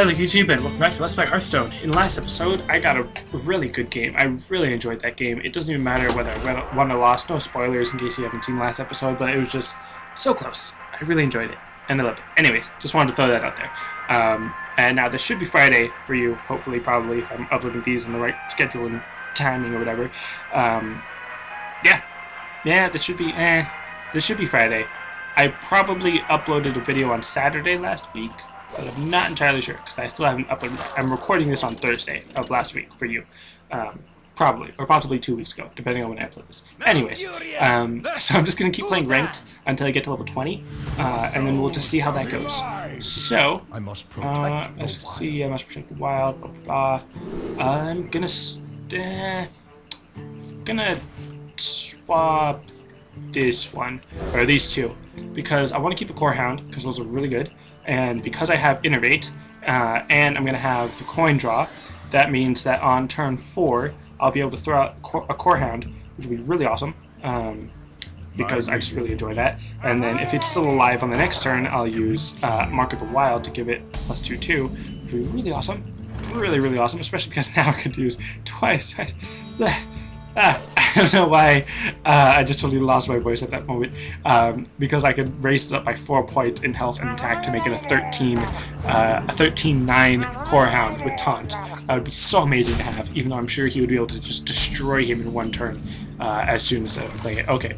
Hello YouTube and welcome back to Let's Play Hearthstone. In the last episode, I got a really good game. I really enjoyed that game. It doesn't even matter whether I won or lost. No spoilers in case you haven't seen the last episode, but it was just so close. I really enjoyed it, and I loved it. Anyways, just wanted to throw that out there. And now this should be Friday for you, hopefully, probably, if I'm uploading these on the right schedule and timing or whatever. Yeah, this should be Friday. I probably uploaded a video on Saturday last week, but I'm not entirely sure because I still haven't uploaded that. I'm recording this on Thursday of last week for you. Probably, or possibly 2 weeks ago, depending on when I upload this. Anyways, so I'm just going to keep playing ranked until I get to level 20, and then we'll just see how that goes. So, let's see, I must protect the wild, blah, blah, blah. I'm going to swap this one, or these two, because I want to keep a core hound, because those are really good. And because I have Innervate, and I'm going to have the coin draw, that means that on turn 4, I'll be able to throw out a core hound, which would be really awesome, because I just really enjoy that. And then if it's still alive on the next turn, I'll use Mark of the Wild to give it +2/2, which would be really awesome. Really awesome, especially because now I could use twice. I don't know why I just totally lost my voice at that moment, because I could raise it up by 4 points in health and attack to make it a 13-9 core hound with taunt. That would be so amazing to have, even though I'm sure he would be able to just destroy him in one turn as soon as I play it. Okay,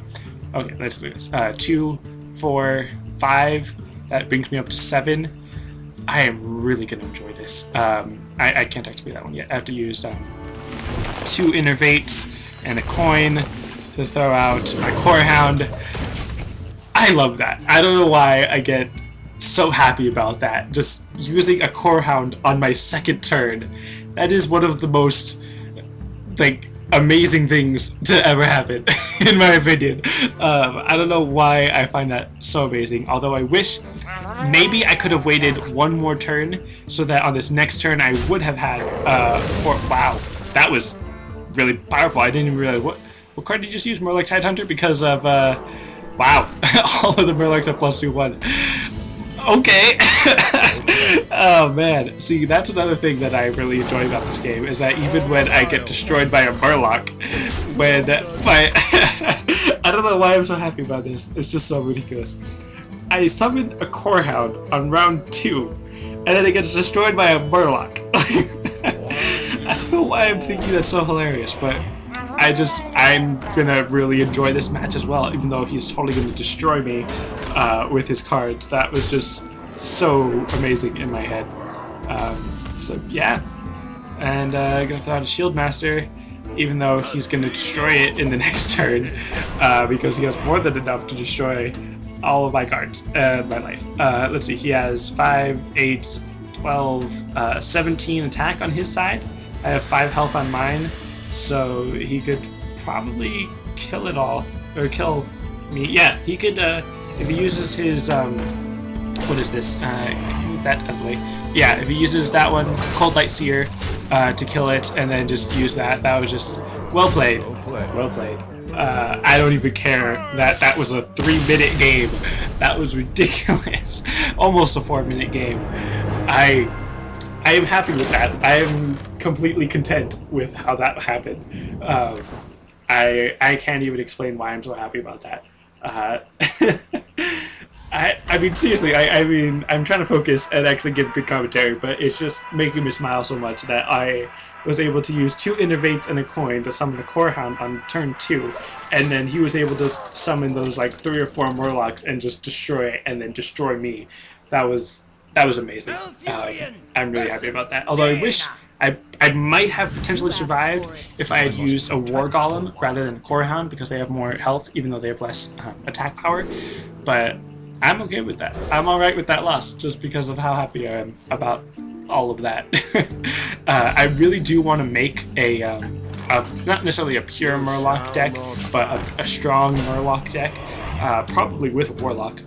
let's do this. 2, 4, 5, that brings me up to 7. I am really going to enjoy this. I can't activate that one yet. I have to use 2 Innervates and a coin to throw out my core hound. I love that. I don't know why I get so happy about that. Just using a core hound on my second turn. That is one of the most amazing things to ever happen, in my opinion. I don't know why I find that so amazing. Although I wish maybe I could have waited one more turn so that on this next turn I would have had wow, that was really powerful. I didn't even realize what card did you just use? Murloc Tidehunter, because of wow, all of the Murlocs have +2/1. Okay. Oh man, see, that's another thing that I really enjoy about this game, is that even when I get destroyed by a Murloc, when my I don't know why I'm so happy about this. It's just so ridiculous. I summoned a core hound on round 2, and then it gets destroyed by a Murloc. I don't know why I'm thinking that's so hilarious, but I'm gonna really enjoy this match as well, even though he's totally gonna destroy me with his cards. That was just so amazing in my head. So yeah, and I'm gonna throw out a Shield Master, even though he's gonna destroy it in the next turn, because he has more than enough to destroy all of my cards and my life. Let's see, he has 5, 8, 12, 17 attack on his side. I have 5 health on mine, so he could probably kill it all, or kill me. Yeah, he could, if he uses his, what is this? Move that out of the way. Yeah, if he uses that one, Cold Light Seer, to kill it, and then just use that, that was just well played. Well played. I don't even care that that was a 3-minute game. That was ridiculous. Almost a 4-minute game. I am happy with that. I am completely content with how that happened. I can't even explain why I'm so happy about that. I mean, seriously, I mean, I'm trying to focus and actually give good commentary, but it's just making me smile so much that I was able to use 2 Innervates and a coin to summon a core hound on turn 2, and then he was able to summon those 3 or 4 Murlocs and just destroy it, and then destroy me. That was amazing. I'm really happy about that. Although I wish I might have potentially survived if I had used a War Golem rather than a Core Hound, because they have more health, even though they have less attack power. But I'm okay with that. I'm alright with that loss, just because of how happy I am about all of that. I really do want to make a not necessarily a pure Murloc deck, but a strong Murloc deck, probably with a Warlock.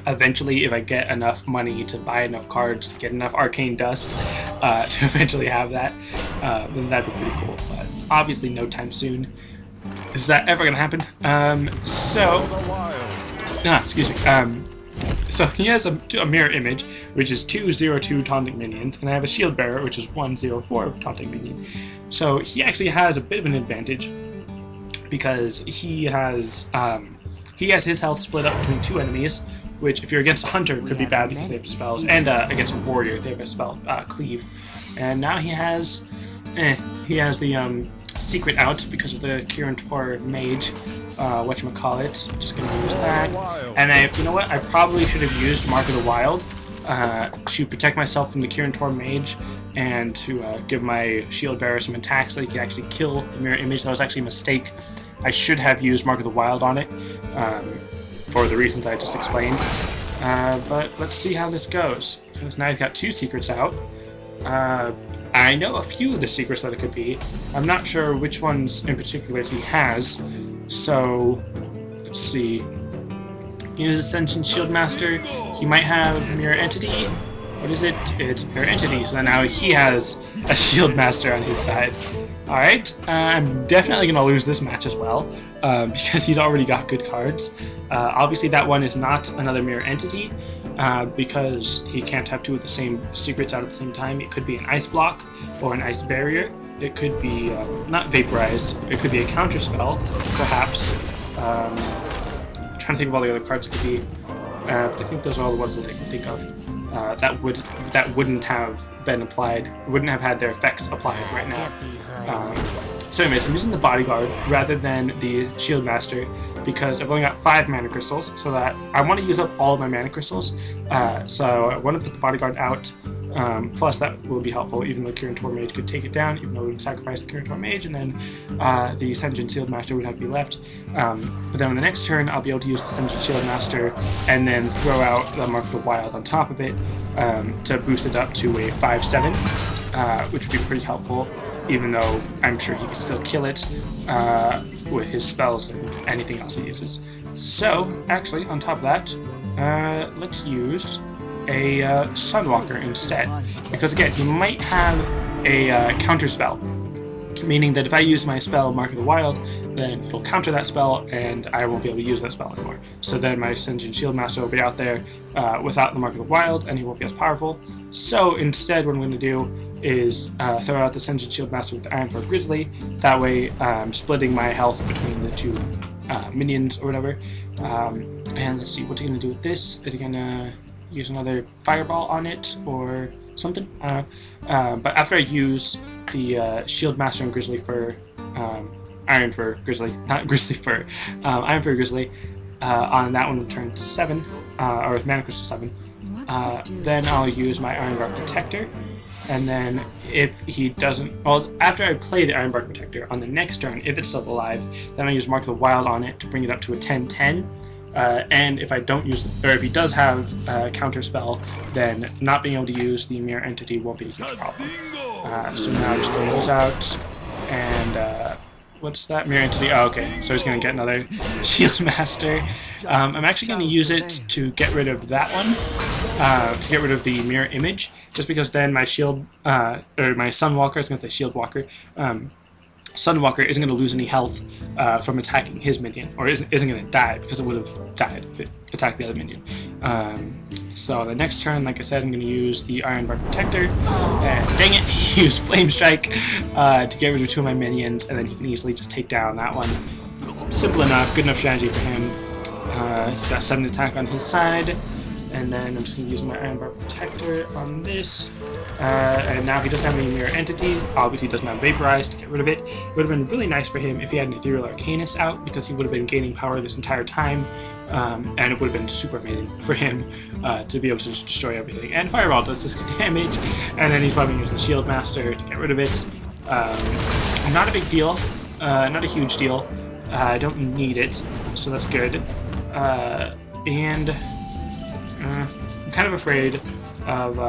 Eventually, if I get enough money to buy enough cards to get enough Arcane Dust to eventually have that, then that'd be pretty cool. But obviously, no time soon. Is that ever gonna happen? Excuse me. So he has a mirror image, which is 202 taunting minions, and I have a shield bearer, which is 104 taunting minion. So he actually has a bit of an advantage because he has his health split up between 2 enemies, which if you're against a hunter could be bad because they have spells, and against a warrior they have a spell, cleave. And now he has the secret out because of the Kirin Tor mage, whatchamacallit. Just gonna use that. And you know what? I probably should have used Mark of the Wild to protect myself from the Kirin Tor mage and to give my shield bearer some attacks so he can actually kill the mirror image. That was actually a mistake. I should have used Mark of the Wild on it for the reasons I just explained. But let's see how this goes. Because now he's got 2 secrets out. I know a few of the secrets that it could be. I'm not sure which ones in particular he has. So, let's see. Use Ascension Shield Master. He might have Mirror Entity. What is it? It's Mirror Entity. So now he has a Shield Master on his side. Alright, I'm definitely going to lose this match as well, because he's already got good cards. Obviously that one is not another Mirror Entity, because he can't have 2 of the same secrets out at the same time. It could be an Ice Block or an Ice Barrier. It could be, not Vaporized, it could be a Counter Spell, perhaps. I'm trying to think of all the other cards it could be, but I think those are all the ones that I can think of. That wouldn't have been applied, wouldn't have had their effects applied right now. So anyways, I'm using the Bodyguard rather than the Shield Master because I've only got 5 Mana Crystals, so that I want to use up all of my Mana Crystals. So I want to put the Bodyguard out, plus that will be helpful, even though Kirin Tor Mage could take it down, even though we would sacrifice the Kirin Tor Mage, and then the Ascension Shield Master would have to be left. But then on the next turn, I'll be able to use the Ascension Shield Master and then throw out the Mark of the Wild on top of it to boost it up to a 5/7, which would be pretty helpful, even though I'm sure he can still kill it with his spells and anything else he uses. So, actually, on top of that, let's use a Sunwalker instead, because again, he might have a counter spell, meaning that if I use my spell Mark of the Wild, then it'll counter that spell and I won't be able to use that spell anymore. So then my Ascension Shield Master will be out there without the Mark of the Wild and he won't be as powerful. So instead what I'm going to do is throw out the Ascension Shield Master with the Ironfur Grizzly. That way I'm splitting my health between the 2 minions or whatever. And let's see, what's he going to do with this? Is he going to use another Fireball on it or something? I don't know. But after I use the Shield Master and Grizzly Fur, Ironfur Grizzly, not Grizzly Fur, Ironfur Grizzly, on that one will turn 7, or Mana Crystal 7. Then I'll use my Ironbark Protector, and then if he doesn't, well, after I play the Ironbark Protector, on the next turn, if it's still alive, then I'll use Mark of the Wild on it to bring it up to a 10/10. And if I don't use, or if he does have a counter spell, then not being able to use the Mirror Entity won't be a huge problem. So now I just throw those out, and what's that? Mirror Entity. Oh, okay. So he's going to get another Shield Master. I'm actually going to use it to get rid of that one, to get rid of the Mirror Image, just because then my Shield, or my Sunwalker, I was going to say Shield Walker, Sunwalker isn't going to lose any health from attacking his minion, or isn't going to die, because it would have died if it attacked the other minion. So the next turn, like I said, I'm going to use the Ironbark Protector, and dang it, he used Flame Strike to get rid of 2 of my minions, and then he can easily just take down that one. Simple enough, good enough strategy for him. He's got 7 attack on his side, and then I'm just going to use my Ironbark Protector on this. And now he doesn't have any Mirror Entities, obviously he doesn't have Vaporize to get rid of it. It would have been really nice for him if he had an Ethereal Arcanist out, because he would have been gaining power this entire time, and it would have been super amazing for him to be able to just destroy everything. And Fireball does 6 damage, and then he's probably using the Shield Master to get rid of it. Not a big deal, not a huge deal. I don't need it, so that's good. And I'm kind of afraid of...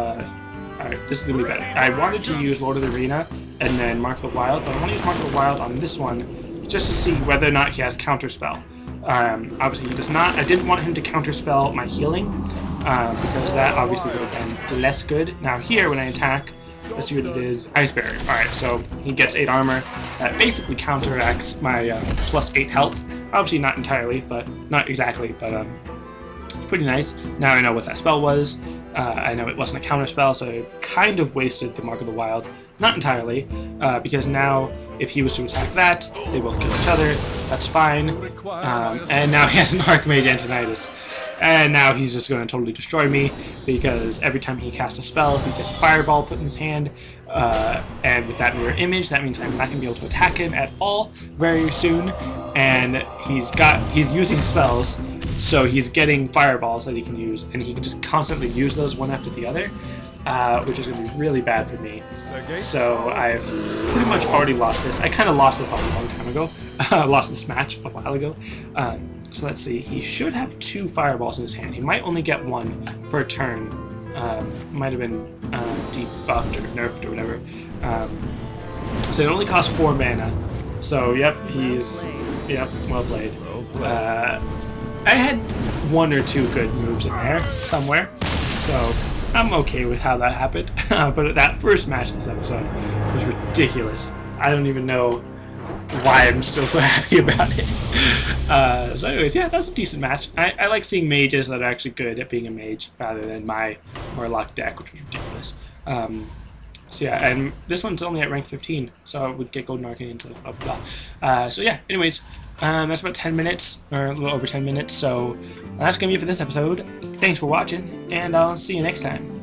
Alright, this is going to be better. I wanted to use Lord of the Arena and then Mark of the Wild, but I want to use Mark of the Wild on this one just to see whether or not he has Counterspell. Obviously he does not. I didn't want him to Counterspell my healing, because that obviously would have been less good. Now here, when I attack, let's see what it is. Ice Barrier. Alright, so he gets 8 armor. That basically counteracts my plus 8 health. Obviously not entirely, but not exactly, but pretty nice. Now I know what that spell was. I know it wasn't a counter spell, so it kind of wasted the Mark of the Wild. Not entirely, because now if he was to attack that, they both kill each other. That's fine. And now he has an Archmage Antonidas. And now he's just going to totally destroy me, because every time he casts a spell, he gets a Fireball put in his hand. And with that mirror image, that means I'm not going to be able to attack him at all very soon. And he's using spells, so he's getting fireballs that he can use, and he can just constantly use those one after the other, which is going to be really bad for me. So I've pretty much already lost this. I kind of lost this a long time ago. Lost this match a while ago. So let's see. He should have 2 fireballs in his hand. He might only get 1 per turn. Might have been debuffed or nerfed or whatever. So it only costs 4 mana. So yep, well played. I had 1 or 2 good moves in there somewhere, so I'm okay with how that happened. But that first match this episode was ridiculous. I don't even know why I'm still so happy about it. So anyways, yeah, that's a decent match. I like seeing mages that are actually good at being a mage rather than my Murloc deck, which was ridiculous. So yeah, and this one's only at rank 15, so I would get Golden Arcane into blah blah blah. So yeah, anyways, that's about 10 minutes, or a little over 10 minutes, so that's gonna be it for this episode. Thanks for watching, and I'll see you next time.